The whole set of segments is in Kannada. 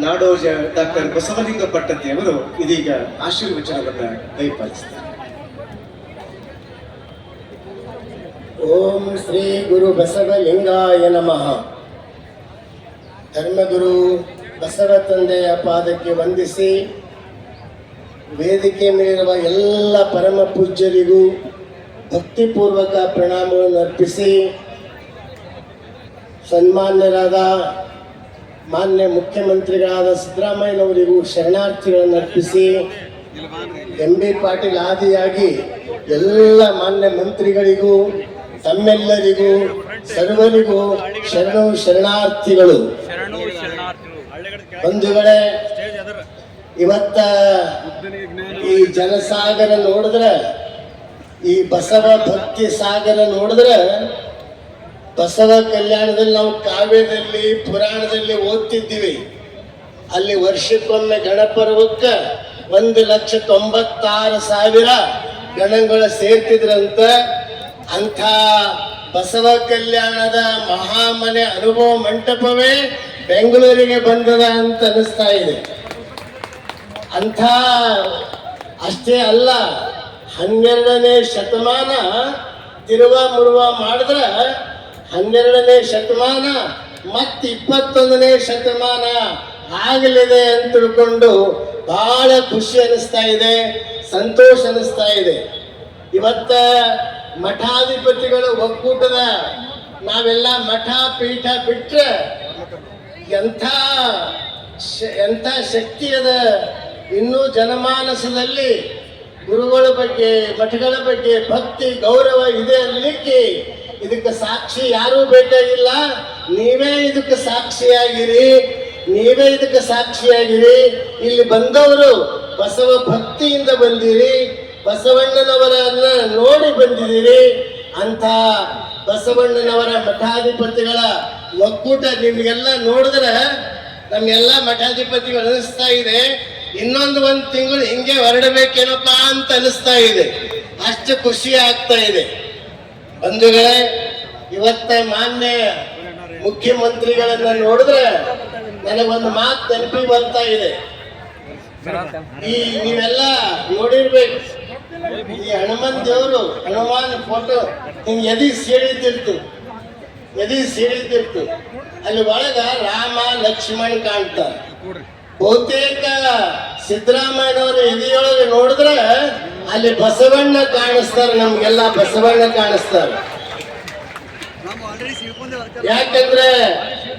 ನಾಡೋಜ ಡಾಕ್ಟರ್ ಬಸವಲಿಂಗ ಪಟ್ಟತಿಯವರು ಇದೀಗ ಆಶೀರ್ವಚನವನ್ನು ದಯಪಾಲಿಸಿದ್ದಾರೆ. ಓಂ ಶ್ರೀ ಗುರು ಬಸವಲಿಂಗಾಯ ನಮಃ. ಧರ್ಮಗುರು ಬಸವ ತಂದೆಯ ಪಾದಕ್ಕೆ ವಂದಿಸಿ, ವೇದಿಕೆ ಮೇಲಿರುವ ಎಲ್ಲ ಪರಮ ಪೂಜ್ಯರಿಗೂ ಭಕ್ತಿಪೂರ್ವಕ ಪ್ರಣಾಮವನ್ನು ಅರ್ಪಿಸಿ, ಸನ್ಮಾನ್ಯರಾದ ಮಾನ್ಯ ಮುಖ್ಯಮಂತ್ರಿಗಳಾದ ಸಿದ್ದರಾಮಯ್ಯನವರಿಗೂ ಶರಣಾರ್ಥಿಗಳನ್ನು ಅರ್ಪಿಸಿ, ಎಂ.ಬಿ. ಪಾಟೀಲ್ ಆದಿಯಾಗಿ ಎಲ್ಲ ಮಾನ್ಯ ಮಂತ್ರಿಗಳಿಗೂ ತಮ್ಮೆಲ್ಲರಿಗೂ ಸರ್ವರಿಗೂ ಶರಣಾರ್ಥಿಗಳು. ಬಂಧುಗಳೇ, ಇವತ್ತ ಈ ಜನಸಾಗರ ನೋಡಿದ್ರೆ, ಈ ಬಸವ ಭಕ್ತಿ ಸಾಗರ ನೋಡಿದ್ರೆ, ಬಸವ ಕಲ್ಯಾಣದಲ್ಲಿ ನಾವು ಕಾವ್ಯದಲ್ಲಿ ಪುರಾಣದಲ್ಲಿ ಓದ್ತಿದ್ದೀವಿ. ಅಲ್ಲಿ ವರ್ಷಕ್ಕೊಮ್ಮೆ ಗಣಪರ್ವಕ್ಕ 1,96,000 ಗಣಗಳು ಸೇರ್ತಿದ್ರಂತ. ಅಂಥ ಬಸವ ಕಲ್ಯಾಣದ ಮಹಾಮನೆ ಅನುಭವ ಮಂಟಪವೇ ಬೆಂಗಳೂರಿಗೆ ಬಂದದ ಅಂತ ಅನಿಸ್ತಾ ಇದೆ. ಅಂಥ ಅಷ್ಟೇ ಅಲ್ಲ, 12ನೇ ಶತಮಾನ ತಿರುವ ಮುರುವ ಮಾಡಿದ್ರೆ 12ನೇ ಶತಮಾನ ಮತ್ತು 21ನೇ ಶತಮಾನ ಆಗಲಿದೆ ಅಂತ ತಿಳ್ಕೊಂಡು ಬಹಳ ಖುಷಿ ಅನಿಸ್ತಾ ಇದೆ, ಸಂತೋಷ ಅನಿಸ್ತಾ ಇದೆ. ಇವತ್ತ ಮಠಾಧಿಪತಿಗಳ ಒಕ್ಕೂಟದ ನಾವೆಲ್ಲ ಮಠ ಪೀಠ ಬಿಟ್ರೆ ಎಂಥ ಶಕ್ತಿ ಅದ ಇನ್ನೂ ಜನಮಾನಸದಲ್ಲಿ ಗುರುಗಳ ಬಗ್ಗೆ ಮಠಗಳ ಬಗ್ಗೆ ಭಕ್ತಿ ಗೌರವ ಇದೆ ಅನ್ನಲಿಕ್ಕೆ. ಇದಕ್ಕೆ ಸಾಕ್ಷಿ ಯಾರೂ ಬೇಕಾಗಿಲ್ಲ, ನೀವೇ ಇದಕ್ಕೆ ಸಾಕ್ಷಿಯಾಗಿರಿ, ನೀವೇ ಇದಕ್ಕೆ ಸಾಕ್ಷಿಯಾಗಿರಿ. ಇಲ್ಲಿ ಬಂದವರು ಬಸವ ಭಕ್ತಿಯಿಂದ ಬಂದಿರಿ, ಬಸವಣ್ಣನವರನ್ನ ನೋಡಿ ಬಂದಿದ್ದೀರಿ. ಅಂತ ಬಸವಣ್ಣನವರ ಮಠಾಧಿಪತಿಗಳ ಒಕ್ಕೂಟ ನಿಮಗೆಲ್ಲ ನೋಡಿದ್ರೆ ನಮ್ಗೆಲ್ಲ ಮಠಾಧಿಪತಿಗಳು ಅನಿಸ್ತಾ ಇದೆ, ಇನ್ನೊಂದು 1 ತಿಂಗಳು ಹಿಂಗೆ ಹೊರಡಬೇಕೇನಪ್ಪ ಅಂತ ಅನಿಸ್ತಾ ಇದೆ. ಅಷ್ಟು ಖುಷಿ ಆಗ್ತಾ ಇದೆ. ಬಂಧುಗಳೇ, ಇವತ್ತ ಮಾನ್ಯ ಮುಖ್ಯಮಂತ್ರಿಗಳನ್ನ ನೋಡಿದ್ರೆ ನನಗೊಂದು ಮಾತು ನೆನಪಿಗೆ ಬರ್ತಾ ಇದೆ. ನೀವೆಲ್ಲ ನೋಡಿರ್ಬೇಕು, ಈ ಹನುಮನ್ ದೇವರು ಹನುಮಾನ್ ಫೋಟೋ ಹಿಂಗೆ ಎದಿ ಸೀಳಿತಿರ್ತು. ಅಲ್ಲಿ ಒಳಗ ರಾಮ ಲಕ್ಷ್ಮಣ್ ಕಾಣ್ತಾರೆ. ಬಹುತೇಕ ಸಿದ್ದರಾಮಯ್ಯನವರು ಎದಿಯೊಳಗೆ ನೋಡಿದ್ರೆ ಅಲ್ಲಿ ಬಸವಣ್ಣ ಕಾಣಿಸ್ತಾರೆ, ನಮ್ಗೆಲ್ಲ ಬಸವಣ್ಣ ಕಾಣಿಸ್ತಾರೆ. ಯಾಕಂದ್ರೆ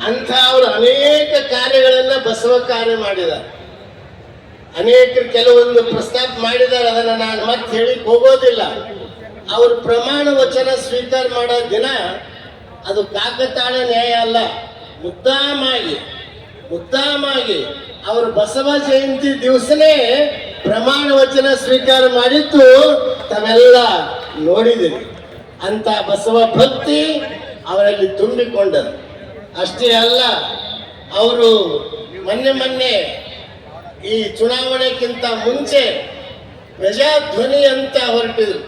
ಅಂತ ಅವರು ಅನೇಕ ಕಾರ್ಯಗಳನ್ನ ಬಸವ ಕಾರ್ಯ ಮಾಡಿದ್ದಾರೆ. ಅನೇಕರು ಕೆಲವೊಂದು ಪ್ರಸ್ತಾಪ ಮಾಡಿದ್ದಾರೆ, ಅದನ್ನ ನಾನು ಮತ್ತೆ ಹೇಳಿಕ್ ಹೋಗೋದಿಲ್ಲ. ಅವರು ಪ್ರಮಾಣ ವಚನ ಸ್ವೀಕಾರ ಮಾಡೋ ದಿನ ಅದು ಕಾಕತಾಳ ನ್ಯಾಯ ಅಲ್ಲ, ಮುದ್ದಾಮಾಗಿ ಅವರು ಬಸವ ಜಯಂತಿ ದಿವಸನೇ ಪ್ರಮಾಣ ವಚನ ಸ್ವೀಕಾರ ಮಾಡಿದ್ದು ತಾವೆಲ್ಲ ನೋಡಿದಿರಿ. ಅಂತ ಬಸವ ಭಕ್ತಿ ಅವರಲ್ಲಿ ತುಂಬಿಕೊಂಡರು. ಅಷ್ಟೇ ಅಲ್ಲ, ಅವರು ಮೊನ್ನೆ ಈ ಚುನಾವಣೆಗಿಂತ ಮುಂಚೆ ಪ್ರಜಾಧ್ವನಿ ಅಂತ ಹೊರಟಿದ್ರು.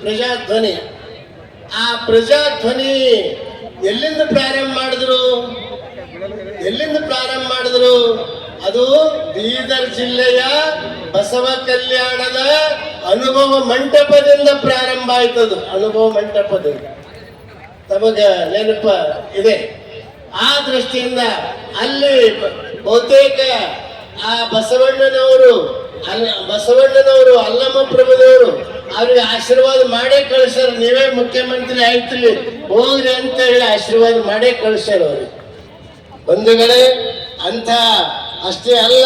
ಆ ಪ್ರಜಾಧ್ವನಿ ಎಲ್ಲಿಂದ ಪ್ರಾರಂಭ ಮಾಡಿದ್ರು? ಅದು ಬೀದರ್ ಜಿಲ್ಲೆಯ ಬಸವ ಕಲ್ಯಾಣದ ಅನುಭವ ಮಂಟಪದಿಂದ ಪ್ರಾರಂಭ ಆಯ್ತದು. ಅನುಭವ ಮಂಟಪದಿಂದ ತಮಗ ನೆನಪ ಇದೆ. ಆ ದೃಷ್ಟಿಯಿಂದ ಅಲ್ಲಿ ಬಹುತೇಕ ಆ ಬಸವಣ್ಣನವರು ಅಲ್ಲಮ್ಮ ಪ್ರಭುದೇವರು ಅವ್ರಿಗೆ ಆಶೀರ್ವಾದ ಮಾಡೇ ಕಳಿಸ್ಯಾರ. ನೀವೇ ಮುಖ್ಯಮಂತ್ರಿ ಆಯ್ತ್ರಿ ಹೋಗ್ರಿ ಅಂತ ಹೇಳಿ ಆಶೀರ್ವಾದ ಮಾಡೇ ಕಳಿಸ್ಯಾರ ಅವ್ರಿಗೆ. ಬಂಧುಗಳೇ, ಅಂತ ಅಷ್ಟೇ ಅಲ್ಲ,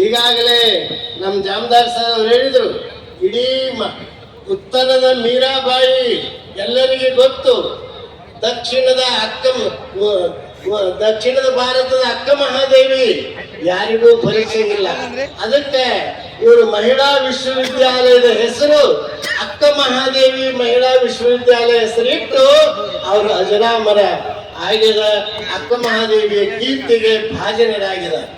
ಈಗಾಗಲೇ ನಮ್ಮ ಜಾಮದಾರ್ ಸರ್ ಅವರು ಹೇಳಿದ್ರು, ಇಡೀ ಉತ್ತರದ ಮೀರಾಬಾಯಿ ಎಲ್ಲರಿಗೆ ಗೊತ್ತು, ದಕ್ಷಿಣದ ಭಾರತದ ಅಕ್ಕ ಮಹಾದೇವಿ ಯಾರಿಗೂ ಪರಿಚಯ ಇಲ್ಲ. ಅದಕ್ಕೆ ಇವರು ಮಹಿಳಾ ವಿಶ್ವವಿದ್ಯಾಲಯದ ಹೆಸರು ಅಕ್ಕ ಮಹಾದೇವಿ ಮಹಿಳಾ ವಿಶ್ವವಿದ್ಯಾಲಯ ಹೆಸರಿಟ್ಟು ಅವರು ಅಜರಾಮರ ಆಗಿದ ಅಕ್ಕ ಮಹಾದೇವಿಯ ಕೀರ್ತಿಗೆ ಭಾಜನರಾಗಿದ್ದಾರೆ.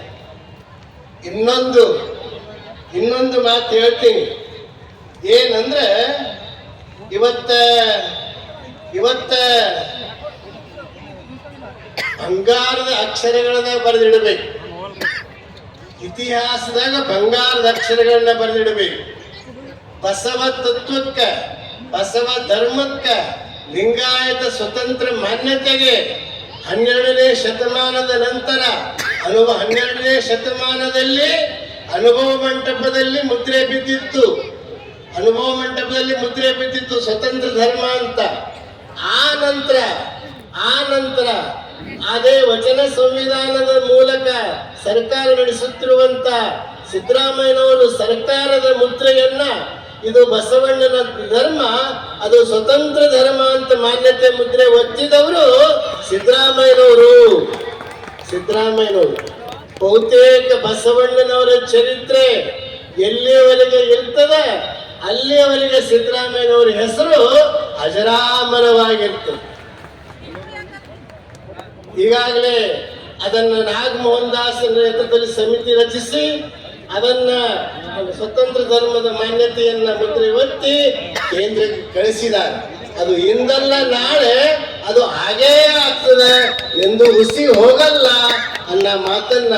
ಇನ್ನೊಂದು ಮಾತು ಹೇಳ್ತೀನಿ, ಏನಂದ್ರೆ ಇವತ್ತ ಬಂಗಾರದ ಅಕ್ಷರಗಳನ್ನ ಬರೆದಿಡಬೇಕು. ಇತಿಹಾಸದಾಗ ಬಂಗಾರದ ಅಕ್ಷರಗಳನ್ನ ಬರೆದಿಡಬೇಕು. ಬಸವ ತತ್ವಕ್ಕ, ಬಸವ ಧರ್ಮಕ್ಕ, ಲಿಂಗಾಯತ ಸ್ವತಂತ್ರ ಮಾನ್ಯತೆಗೆ 12ನೇ ಶತಮಾನದ ನಂತರ 12ನೇ ಶತಮಾನದಲ್ಲಿ ಅನುಭವ ಮಂಟಪದಲ್ಲಿ ಮುದ್ರೆ ಬಿದ್ದಿತ್ತು. ಅನುಭವ ಮಂಟಪದಲ್ಲಿ ಮುದ್ರೆ ಬಿದ್ದಿತ್ತು ಸ್ವತಂತ್ರ ಧರ್ಮ ಅಂತ. ಆ ನಂತರ ಅದೇ ವಚನ ಸಂವಿಧಾನದ ಮೂಲಕ ಸರ್ಕಾರ ನಡೆಸುತ್ತಿರುವಂತ ಸಿದ್ದರಾಮಯ್ಯನವರು ಸರ್ಕಾರದ ಮುದ್ರೆಯನ್ನ ಇದು ಬಸವಣ್ಣನ ಧರ್ಮ, ಅದು ಸ್ವತಂತ್ರ ಧರ್ಮ ಅಂತ ಮಾನ್ಯತೆ ಮುದ್ರೆ ಒತ್ತಿದವರು ಸಿದ್ದರಾಮಯ್ಯನವರು. ಬಹುತೇಕ ಬಸವಣ್ಣನವರ ಚರಿತ್ರೆ ಎಲ್ಲಿಯವರೆಗೆ ಇರ್ತದೆ ಅಲ್ಲಿಯವರೆಗೆ ಸಿದ್ದರಾಮಯ್ಯನವರ ಹೆಸರು ಅಜರಾಮರವಾಗಿರ್ತದೆ. ಈಗಾಗಲೇ ಅದನ್ನ ನಾಗಮೋಹನ್ ದಾಸ್ ನೇತೃತ್ವದಲ್ಲಿ ಸಮಿತಿ ರಚಿಸಿ ಅದನ್ನ ಸ್ವತಂತ್ರ ಧರ್ಮದ ಮಾನ್ಯತೆಯನ್ನ ಮುದ್ರೆ ಒತ್ತಿ ಕೇಂದ್ರಕ್ಕೆ ಕಳಿಸಿದ್ದಾರೆ. ಅದು ಇಂದಲ್ಲ ನಾಳೆ ಅದು ಹಾಗೇ ಆಗ್ತದೆ ಎಂದು ಹುಸಿ ಹೋಗಲ್ಲ ಅನ್ನೋ ಮಾತನ್ನ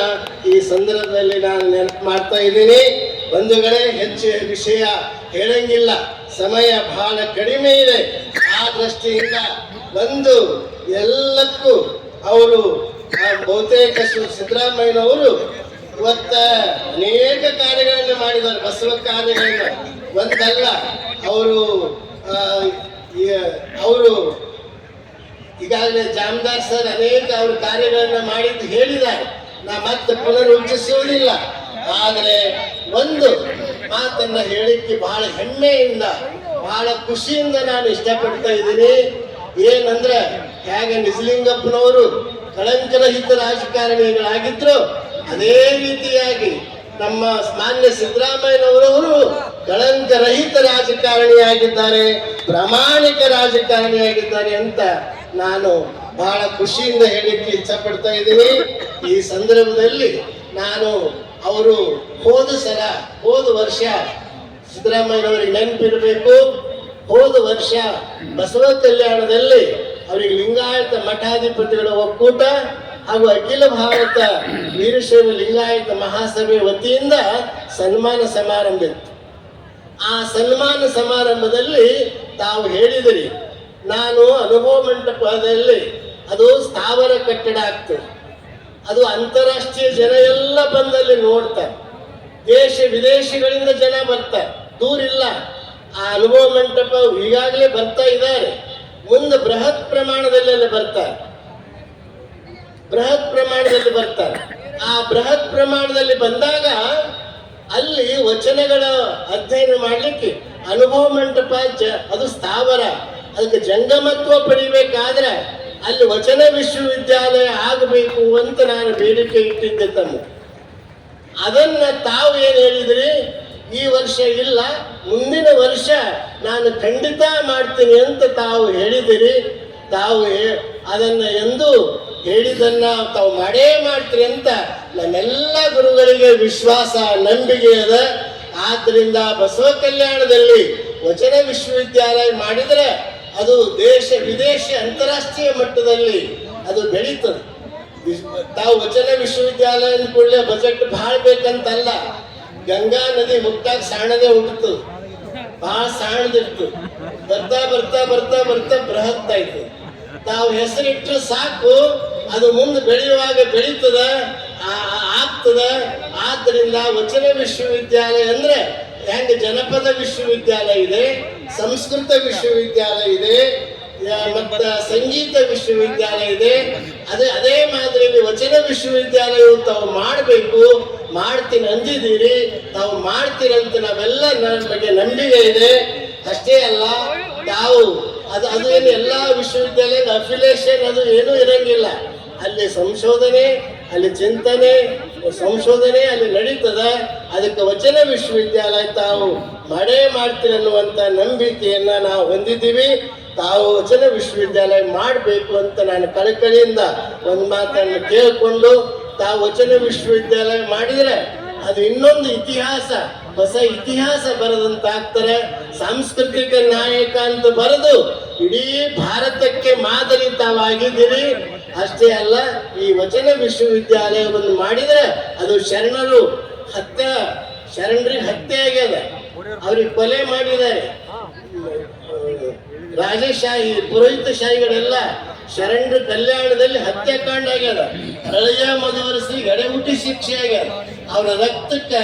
ಈ ಸಂದರ್ಭದಲ್ಲಿ ನಾನು ನೆನಪು ಮಾಡ್ತಾ ಇದ್ದೀನಿ. ಬಂಧುಗಳೇ, ಹೆಚ್ಚು ವಿಷಯ ಹೇಳಂಗಿಲ್ಲ, ಸಮಯ ಬಹಳ ಕಡಿಮೆ ಇದೆ. ಆ ದೃಷ್ಟಿಯಿಂದ ಒಂದು ಎಲ್ಲಕ್ಕೂ ಅವರು ಬಹುತೇಕ ಸಿದ್ದರಾಮಯ್ಯನವರು ಇವತ್ತ ಅನೇಕ ಕಾರ್ಯಗಳನ್ನು ಮಾಡಿದ್ದಾರೆ. ಬಸವ ಕಾರ್ಯಗಳನ್ನ ಒಂದಲ್ಲ, ಅವರು ಈಗಾಗಲೇ ಜಾಮದಾರ್ ಸರ್ ಅನೇಕ ಅವರು ಕಾರ್ಯಗಳನ್ನ ಮಾಡಿದ್ದು ಹೇಳಿದ್ದಾರೆ. ನಾ ಮತ್ತೆ ಪುನರುಚ್ಚರಿಸುವುದಿಲ್ಲ. ಆದರೆ ಒಂದು ಮಾತನ್ನ ಹೇಳಿಕ್ಕೆ ಬಹಳ ಹೆಮ್ಮೆಯಿಂದ, ಬಹಳ ಖುಷಿಯಿಂದ ನಾನು ಇಷ್ಟಪಡ್ತಾ ಇದ್ದೀನಿ. ಏನಂದ್ರೆ, ಹೇಗೆ ನಿಜಲಿಂಗಪ್ಪನವರು ಕಳಂಕರಹಿತ ರಾಜಕಾರಣಿಗಳಾಗಿದ್ರು, ಅದೇ ರೀತಿಯಾಗಿ ನಮ್ಮ ಮಾನ್ಯ ಸಿದ್ದರಾಮಯ್ಯನವರವರು ಕಳಂಕರಹಿತ ರಾಜಕಾರಣಿಯಾಗಿದ್ದಾರೆ, ಪ್ರಾಮಾಣಿಕ ರಾಜಕಾರಣಿಯಾಗಿದ್ದಾರೆ ಅಂತ ನಾನು ಬಹಳ ಖುಷಿಯಿಂದ ಹೇಳಿಕ್ಕೆ ಇಚ್ಛಪಡ್ತಾ ಇದ್ದೀನಿ. ಈ ಸಂದರ್ಭದಲ್ಲಿ ನಾನು ಅವರು ಹೋದ ವರ್ಷ ಸಿದ್ದರಾಮಯ್ಯನವರಿಗೆ ನೆನಪಿರಬೇಕು, ಹೋದ ವರ್ಷ ಬಸವ ಕಲ್ಯಾಣದಲ್ಲಿ ಅವರಿಗೆ ಲಿಂಗಾಯತ ಮಠಾಧಿಪತಿಗಳ ಒಕ್ಕೂಟ ಹಾಗೂ ಅಖಿಲ ಭಾರತ ವೀರಶೈವ ಲಿಂಗಾಯತ ಮಹಾಸಭೆ ವತಿಯಿಂದ ಸನ್ಮಾನ ಸಮಾರಂಭ ಇತ್ತು. ಆ ಸನ್ಮಾನ ಸಮಾರಂಭದಲ್ಲಿ ತಾವು ಹೇಳಿದಿರಿ, ನಾನು ಅನುಭವ ಮಂಟಪದಲ್ಲಿ ಅದು ಸ್ಥಾವರ ಕಟ್ಟಡ ಆಗ್ತದೆ, ಅದು ಅಂತಾರಾಷ್ಟ್ರೀಯ ಜನ ಎಲ್ಲ ಬಂದಲ್ಲಿ ನೋಡ್ತಾರೆ, ದೇಶ ವಿದೇಶಗಳಿಂದ ಜನ ಬರ್ತಾರೆ, ದೂರಿಲ್ಲ. ಆ ಅನುಭವ ಮಂಟಪ ಈಗಾಗಲೇ ಬರ್ತಾ ಇದ್ದಾರೆ, ಮುಂದೆ ಬೃಹತ್ ಪ್ರಮಾಣದಲ್ಲಿ ಬರ್ತಾರೆ. ಆ ಬೃಹತ್ ಪ್ರಮಾಣದಲ್ಲಿ ಬಂದಾಗ ಅಲ್ಲಿ ವಚನಗಳ ಅಧ್ಯಯನ ಮಾಡಲಿಕ್ಕೆ ಅನುಭವ ಮಂಟಪ ಅದು ಸ್ಥಾವರ, ಅದಕ್ಕೆ ಜಂಗಮತ್ವ ಪಡಿಬೇಕಾದ್ರೆ ಅಲ್ಲಿ ವಚನ ವಿಶ್ವವಿದ್ಯಾಲಯ ಆಗಬೇಕು ಅಂತ ನಾನು ಬೇಡಿಕೆ ಇಟ್ಟಿದ್ದೆ ತಮ್ಮ. ಅದನ್ನ ತಾವು ಏನು ಹೇಳಿದ್ರಿ, ಈ ವರ್ಷ ಇಲ್ಲ, ಮುಂದಿನ ವರ್ಷ ನಾನು ಖಂಡಿತ ಮಾಡ್ತೀನಿ ಅಂತ ತಾವು ಹೇಳಿದಿರಿ. ತಾವು ಅದನ್ನ ಎಂದು ಹೇಳಿದನ್ನ ತಾವು ಮಾಡೇ ಮಾಡ್ತೀರಿ ಅಂತ ನನ್ನೆಲ್ಲ ಗುರುಗಳಿಗೆ ವಿಶ್ವಾಸ, ನಂಬಿಕೆ ಅದ. ಆದ್ರಿಂದ ಬಸವ ಕಲ್ಯಾಣದಲ್ಲಿ ವಚನ ವಿಶ್ವವಿದ್ಯಾಲಯ ಮಾಡಿದ್ರೆ ಅದು ದೇಶ ವಿದೇಶ ಅಂತಾರಾಷ್ಟ್ರೀಯ ಮಟ್ಟದಲ್ಲಿ ಅದು ಬೆಳೀತದೆ. ತಾವು ವಚನ ವಿಶ್ವವಿದ್ಯಾಲಯ ಕೂಡಲೇ ಬಜೆಟ್ ಬಹಳ ಬೇಕಂತಲ್ಲ, ಗಂಗಾ ನದಿ ಹುಟ್ಟಾಗ ಸಾಣದೇ ಹುಟ್ಟಿತು, ಬಹಳ ಸಾಣದಿತ್ತು, ಬರ್ತಾ ಬರ್ತಾ ಬರ್ತಾ ಬರ್ತಾ ಬೃಹತ್ ಆಯ್ತು. ತಾವು ಹೆಸರಿಟ್ಟರೆ ಸಾಕು, ಅದು ಮುಂದೆ ಬೆಳೆಯುವಾಗ ಬೆಳೀತದ, ಆಗ್ತದ. ಆದ್ದರಿಂದ ವಚನ ವಿಶ್ವವಿದ್ಯಾಲಯ ಅಂದ್ರೆ ಹೆಂಗೆ ಜನಪದ ವಿಶ್ವವಿದ್ಯಾಲಯ ಇದೆ, ಸಂಸ್ಕೃತ ವಿಶ್ವವಿದ್ಯಾಲಯ ಇದೆ, ಮತ್ತ ಸಂಗೀತ ವಿಶ್ವವಿದ್ಯಾಲಯ ಇದೆ, ಅದೇ ಮಾದರಿಯಲ್ಲಿ ವಚನ ವಿಶ್ವವಿದ್ಯಾಲಯವು ತಾವು ಮಾಡಬೇಕು, ಮಾಡ್ತೀನಿ ಅಂದಿದ್ದೀರಿ, ತಾವು ಮಾಡ್ತೀರಂತ ನಾವೆಲ್ಲ ನನ್ನ ಬಗ್ಗೆ ನಂಬಿಕೆ ಇದೆ. ಅಷ್ಟೇ ಅಲ್ಲ, ತಾವು ಅದು ಏನು ಎಲ್ಲ ವಿಶ್ವವಿದ್ಯಾಲಯದ ಅಫಿಲಿಯೇಷನ್ ಅದು ಏನೂ ಇರಂಗಿಲ್ಲ. ಅಲ್ಲಿ ಸಂಶೋಧನೆ, ಅಲ್ಲಿ ಚಿಂತನೆ, ಸಂಶೋಧನೆ ಅಲ್ಲಿ ನಡೀತದ. ಅದಕ್ಕೆ ವಚನ ವಿಶ್ವವಿದ್ಯಾಲಯ ತಾವು ಮಾಡೇ ಮಾಡ್ತೀರಿ ಅನ್ನುವಂಥ ನಂಬಿಕೆಯನ್ನ ನಾವು ಹೊಂದಿದ್ದೀವಿ. ತಾವು ವಚನ ವಿಶ್ವವಿದ್ಯಾಲಯ ಮಾಡಬೇಕು ಅಂತ ನಾನು ಕಳಕಳಿಯಿಂದ ಒಂದು ಮಾತನ್ನು ಕೇಳಿಕೊಂಡು, ತಾವು ವಚನ ವಿಶ್ವವಿದ್ಯಾಲಯ ಮಾಡಿದರೆ ಅದು ಇನ್ನೊಂದು ಇತಿಹಾಸ, ಹೊಸ ಇತಿಹಾಸ ಬರೆದಂತ ಆಗ್ತಾರೆ. ಸಾಂಸ್ಕೃತಿಕ ನಾಯಕ ಅಂತ ಬರೆದು ಇಡೀ ಭಾರತಕ್ಕೆ ಮಾದರಿ ತಾವಾಗಿದ್ದೀರಿ. ಅಷ್ಟೇ ಅಲ್ಲ, ಈ ವಚನ ವಿಶ್ವವಿದ್ಯಾಲಯವನ್ನು ಮಾಡಿದ್ರೆ ಅದು ಶರಣರಿಗೆ ಹತ್ಯೆ ಆಗ್ಯದ. ಅವ್ರಿಗೆ ಕೊಲೆ ಮಾಡಿದ್ದಾರೆ. ರಾಜಶಾಹಿ ಪುರೋಹಿತ ಶಾಹಿಗಳೆಲ್ಲ ಶರಣರ ಕಲ್ಯಾಣದಲ್ಲಿ ಹತ್ಯಾಕಾಂಡ ಆಗ್ಯದ. ಹಳೆಯ ಮದುವರಸಿ ಗಡೆಹುಟ್ಟಿ ಶಿಕ್ಷೆ ಆಗ್ಯದ. ಅವರ ರಕ್ತಕ್ಕೆ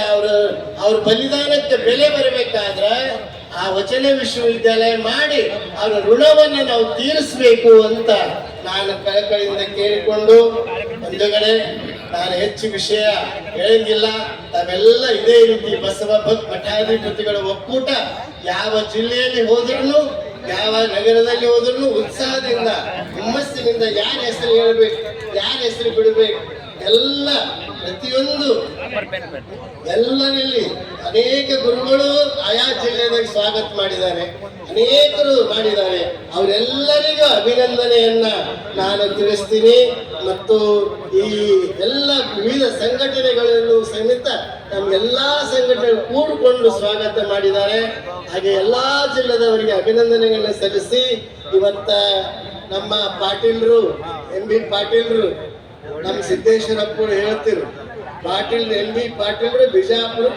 ಅವ್ರ ಬಲಿದಾನಕ್ಕೆ ಬೆಲೆ ಬರಬೇಕಾದ್ರೆ ಆ ವಚನ ವಿಶ್ವವಿದ್ಯಾಲಯ ಮಾಡಿ ಅವರ ಋಣವನ್ನು ನಾವು ತೀರಿಸಬೇಕು ಅಂತ ನಾನು ಕಳಕಳಿಯಿಂದ ಕೇಳಿಕೊಂಡು, ಬಂಧುಗಳೇ, ನಾನು ಹೆಚ್ಚು ವಿಷಯ ಹೇಳಂಗಿಲ್ಲ. ತಾವೆಲ್ಲ ಇದೇ ರೀತಿ ಬಸವ ಭಕ್ತ ಮಠಾಧಿಪತಿಗಳ ಒಕ್ಕೂಟ ಯಾವ ಜಿಲ್ಲೆಯಲ್ಲಿ ಹೋದ್ರೂ, ಯಾವ ನಗರದಲ್ಲಿ ಹೋದ್ರೂ ಉತ್ಸಾಹದಿಂದ ಹುಮ್ಮಸ್ಸಿನಿಂದ ಯಾರ ಹೆಸರು ಹೇಳ್ಬೇಕು, ಯಾರ ಹೆಸರು ಬಿಡಬೇಕು, ಎಲ್ಲ ಪ್ರತಿಯೊಂದು ಎಲ್ಲರಲ್ಲಿ ಅನೇಕ ಗುರುಗಳು ಆಯಾ ಜಿಲ್ಲೆದಾಗ ಸ್ವಾಗತ ಮಾಡಿದ್ದಾರೆ, ಅನೇಕರು ಮಾಡಿದ್ದಾರೆ. ಅವರೆಲ್ಲರಿಗೂ ಅಭಿನಂದನೆಯನ್ನ ನಾನು ತಿಳಿಸ್ತೀನಿ. ಮತ್ತು ಈ ಎಲ್ಲ ವಿವಿಧ ಸಂಘಟನೆಗಳನ್ನು ಸಮೇತ ನಮ್ಗೆಲ್ಲಾ ಸಂಘಟನೆಗಳು ಕೂಡಿಕೊಂಡು ಸ್ವಾಗತ ಮಾಡಿದ್ದಾರೆ. ಹಾಗೆ ಎಲ್ಲಾ ಜಿಲ್ಲೆದವರಿಗೆ ಅಭಿನಂದನೆಗಳನ್ನ ಸಲ್ಲಿಸಿ, ಇವತ್ತ ನಮ್ಮ ಪಾಟೀಲ್ರು MB ಪಾಟೀಲ್ರು, ನಮ್ಮ ಸಿದ್ದೇಶ್ವರಪ್ಪರು ಹೇಳ್ತಿರು, MB ಪಾಟೀಲ್ರು ಬಿಜಾಪುರ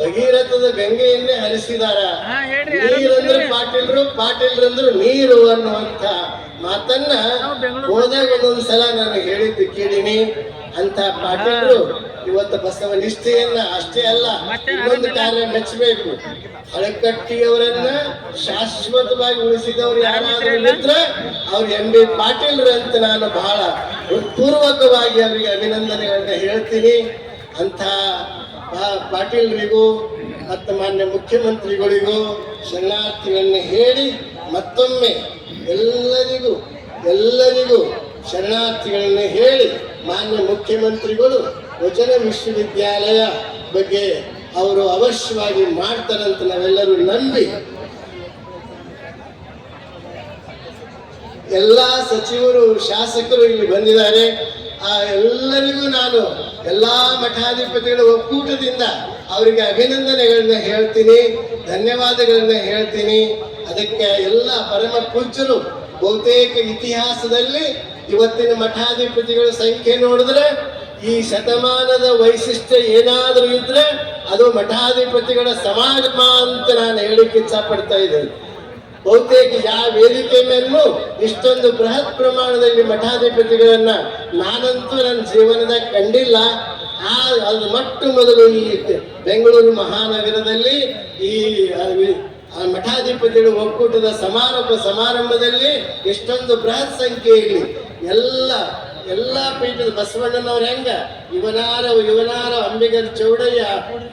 ಭಗೀರಥದ ಗಂಗೆಯನ್ನೇ ಹರಿಸಿದಾರ. ನೀರಂದ್ರೆ ಪಾಟೀಲ್ರಂದ್ರು ನೀರು ಅನ್ನುವಂತ ಮಾತನ್ನ ಹೋದಾಗ ಒಂದೊಂದ್ಸಲ ನಾನು ಹೇಳಿದ್ದು ಕೇಳಿನಿ. ಅಂತ ಪಾಟೀಲ್ರು ಇವತ್ತು ಬಸವ ನಿಷ್ಠೆಯನ್ನ ಅಷ್ಟೇ ಅಲ್ಲ, ಇನ್ನೊಂದು ಕಾರ್ಯ ಮೆಚ್ಚಬೇಕು. ಹಳಕಟ್ಟಿಯವರನ್ನ ಶಾಶ್ವತವಾಗಿ ಉಳಿಸಿದವರು ಯಾರಾದ್ರೂ ಇದ್ರೆ ಅವ್ರು MB ಪಾಟೀಲ್ರು ಅಂತ ನಾನು ಬಹಳ ಪೂರ್ವಕವಾಗಿ ಅವರಿಗೆ ಅಭಿನಂದನೆಗಳನ್ನ ಹೇಳ್ತೀನಿ. ಅಂತ ಪಾಟೀಲ್ರಿಗೂ ಮತ್ತು ಮಾನ್ಯ ಮುಖ್ಯಮಂತ್ರಿಗಳಿಗೂ ಶರಣಾರ್ಥಿಗಳನ್ನ ಹೇಳಿ ಮತ್ತೊಮ್ಮೆ ಎಲ್ಲರಿಗೂ ಶರಣಾರ್ಥಿಗಳನ್ನ ಹೇಳಿ, ಮಾನ್ಯ ಮುಖ್ಯಮಂತ್ರಿಗಳು ವಚನ ವಿಶ್ವವಿದ್ಯಾಲಯ ಬಗ್ಗೆ ಅವರು ಅವಶ್ಯವಾಗಿ ಮಾಡ್ತಾರಂತ ನಾವೆಲ್ಲರೂ ನಂಬಿ, ಎಲ್ಲ ಸಚಿವರು ಶಾಸಕರು ಇಲ್ಲಿ ಬಂದಿದ್ದಾರೆ. ಆ ಎಲ್ಲರಿಗೂ ನಾನು ಎಲ್ಲಾ ಮಠಾಧಿಪತಿಗಳ ಒಕ್ಕೂಟದಿಂದ ಅವರಿಗೆ ಅಭಿನಂದನೆಗಳನ್ನ ಹೇಳ್ತೀನಿ, ಧನ್ಯವಾದಗಳನ್ನ ಹೇಳ್ತೀನಿ. ಅದಕ್ಕೆ ಎಲ್ಲ ಪರಮ ಪೂಜ್ಯರು ಬಹುತೇಕ ಇತಿಹಾಸದಲ್ಲಿ ಇವತ್ತಿನ ಮಠಾಧಿಪತಿಗಳ ಸಂಖ್ಯೆ ನೋಡಿದ್ರೆ ಈ ಶತಮಾನದ ವೈಶಿಷ್ಟ್ಯ ಏನಾದರೂ ಇದ್ರೆ ಅದು ಮಠಾಧಿಪತಿಗಳ ಸಮಾಗಮ ಅಂತ ನಾನು ಹೇಳಿಕ್ಕೆ ಇಚ್ಛಾ ಪಡ್ತಾ ಇದ್ದೇನೆ. ಬಹುತೇಕ ಯಾವ ವೇದಿಕೆ ಮೇಲೂ ಇಷ್ಟೊಂದು ಬೃಹತ್ ಪ್ರಮಾಣದಲ್ಲಿ ಮಠಾಧಿಪತಿಗಳನ್ನ ನಾನಂತೂ ನನ್ನ ಜೀವನದಾಗ ಕಂಡಿಲ್ಲ. ಅದು ಮೊಟ್ಟ ಮೊದಲು ಈ ಬೆಂಗಳೂರು ಮಹಾನಗರದಲ್ಲಿ ಈ ಮಠಾಧಿಪತಿಗಳ ಒಕ್ಕೂಟದ ಸಮಾರಂಭದಲ್ಲಿ ಎಷ್ಟೊಂದು ಬೃಹತ್ ಸಂಖ್ಯೆಯಲ್ಲಿ ಎಲ್ಲ ಪೀಠದ ಬಸವಣ್ಣನವ್ರ ಹೆಂಗ ಇವನಾರ ಅಂಬಿಗರ ಚೌಡಯ್ಯ,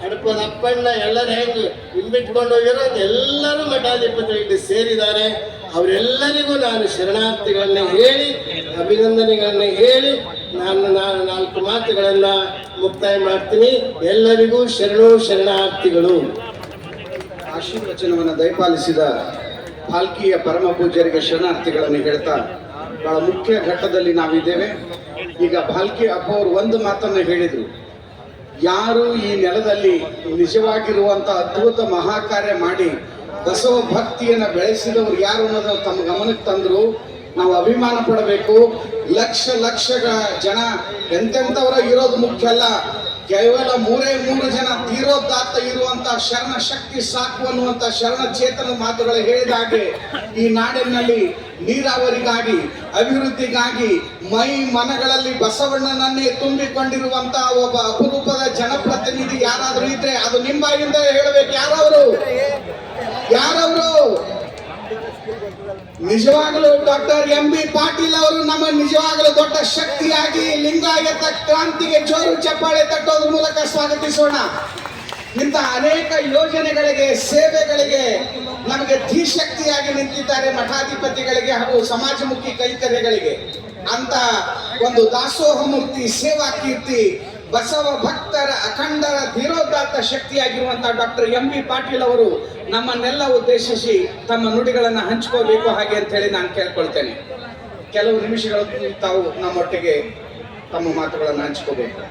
ಹಡಪದ ಅಪ್ಪಣ್ಣ ಎಲ್ಲರ ಹೆಂಗ ಹಿಂಬಿಟ್ಕೊಂಡು ಹೋಗಿರೋ ಎಲ್ಲರೂ ಮಠಾಧಿಪತಿಗಳಿಗೆ ಸೇರಿದ್ದಾರೆ. ಅವರೆಲ್ಲರಿಗೂ ನಾನು ಶರಣಾರ್ಥಿಗಳನ್ನ ಹೇಳಿ ಅಭಿನಂದನೆಗಳನ್ನ ಹೇಳಿ ನಾನು 4 ಮಾತುಗಳನ್ನ ಮುಕ್ತಾಯ ಮಾಡ್ತೀನಿ. ಎಲ್ಲರಿಗೂ ಶರಣಾರ್ಥಿಗಳು. ಆಶೀರ್ವಚನವನ್ನು ದಯಪಾಲಿಸಿದ ಪಾಲ್ಕಿಯ ಪರಮ ಪೂಜ್ಯರಿಗೆ ಶರಣಾರ್ಥಿಗಳನ್ನು ಹೇಳ್ತಾ ಬಹಳ ಮುಖ್ಯ ಘಟ್ಟದಲ್ಲಿ ನಾವಿದ್ದೇವೆ. ಈಗ ಭಾಲ್ಕಿ ಅಪ್ಪ ಅವರು ಒಂದು ಮಾತನ್ನು ಹೇಳಿದರು, ಯಾರು ಈ ನೆಲದಲ್ಲಿ ನಿಜವಾಗಿರುವಂತ ಅದ್ಭುತ ಮಹಾಕಾರ್ಯ ಮಾಡಿ ಬಸವ ಭಕ್ತಿಯನ್ನು ಬೆಳೆಸಿದವರು ಯಾರು ಅನ್ನೋದು ತಮ್ಮ ಗಮನಕ್ಕೆ ತಂದ್ರು. ನಾವು ಅಭಿಮಾನ ಪಡಬೇಕು. ಲಕ್ಷ ಜನ ಎಂತೆಂಥವರ ಇರೋದು ಮುಖ್ಯ ಅಲ್ಲ, ಕೇವಲ 3 ಜನ ತೀರೋದಾತ್ತ ಇರುವಂತ ಶರಣ ಶಕ್ತಿ ಸಾಕು ಅನ್ನುವಂತ ಶರಣ ಚೇತನ ಮಾತುಗಳು ಹೇಳಿದ ಹಾಗೆ ಈ ನಾಡಿನಲ್ಲಿ ನೀರಾವರಿಗಾಗಿ, ಅಭಿವೃದ್ಧಿಗಾಗಿ, ಮೈ ಮನಗಳಲ್ಲಿ ಬಸವಣ್ಣನನ್ನೇ ತುಂಬಿಕೊಂಡಿರುವಂತ ಒಬ್ಬ ಅಪರೂಪದ ಜನಪ್ರತಿನಿಧಿ ಯಾರಾದ್ರೂ ಇದ್ರೆ ಅದು ನಿಮ್ಮಾಗಿಂದ ಹೇಳಬೇಕು. ಯಾರವರು ನಿಜವಾಗಲೂ ಡಾಕ್ಟರ್ MB ಪಾಟೀಲ್ ಅವರು ನಮ್ಮ ನಿಜವಾಗಲೂ ದೊಡ್ಡ ಶಕ್ತಿಯಾಗಿ ಲಿಂಗಾಯತ ಕ್ರಾಂತಿಗೆ ಜೋರು ಚಪ್ಪಾಳೆ ತಟ್ಟೋದ್ರ ಮೂಲಕ ಸ್ವಾಗತಿಸೋಣ. ಇಂಥ ಅನೇಕ ಯೋಜನೆಗಳಿಗೆ, ಸೇವೆಗಳಿಗೆ ನಮಗೆ ಧೀಶಕ್ತಿಯಾಗಿ ನಿಂತಿದ್ದಾರೆ ಮಠಾಧಿಪತಿಗಳಿಗೆ ಹಾಗೂ ಸಮಾಜಮುಖಿ ಕೈಕರ್ಯಗಳಿಗೆ. ಅಂತ ಒಂದು ದಾಸೋಹ ಮೂರ್ತಿ, ಸೇವಾ ಕೀರ್ತಿ, ಬಸವ ಭಕ್ತರ ಅಖಂಡರ ಧೀರೋದಾತ್ತ ಶಕ್ತಿಯಾಗಿರುವಂತಹ ಡಾಕ್ಟರ್ MB ಪಾಟೀಲ್ ಅವರು ನಮ್ಮನ್ನೆಲ್ಲ ಉದ್ದೇಶಿಸಿ ತಮ್ಮ ನುಡಿಗಳನ್ನು ಹಂಚ್ಕೋಬೇಕು ಹಾಗೆ ಅಂತ ಹೇಳಿ ನಾನು ಕೇಳ್ಕೊಳ್ತೇನೆ. ಕೆಲವು ನಿಮಿಷಗಳು ತಾವು ನಮ್ಮೊಟ್ಟಿಗೆ ತಮ್ಮ ಮಾತುಗಳನ್ನು ಹಂಚ್ಕೋಬೇಕು.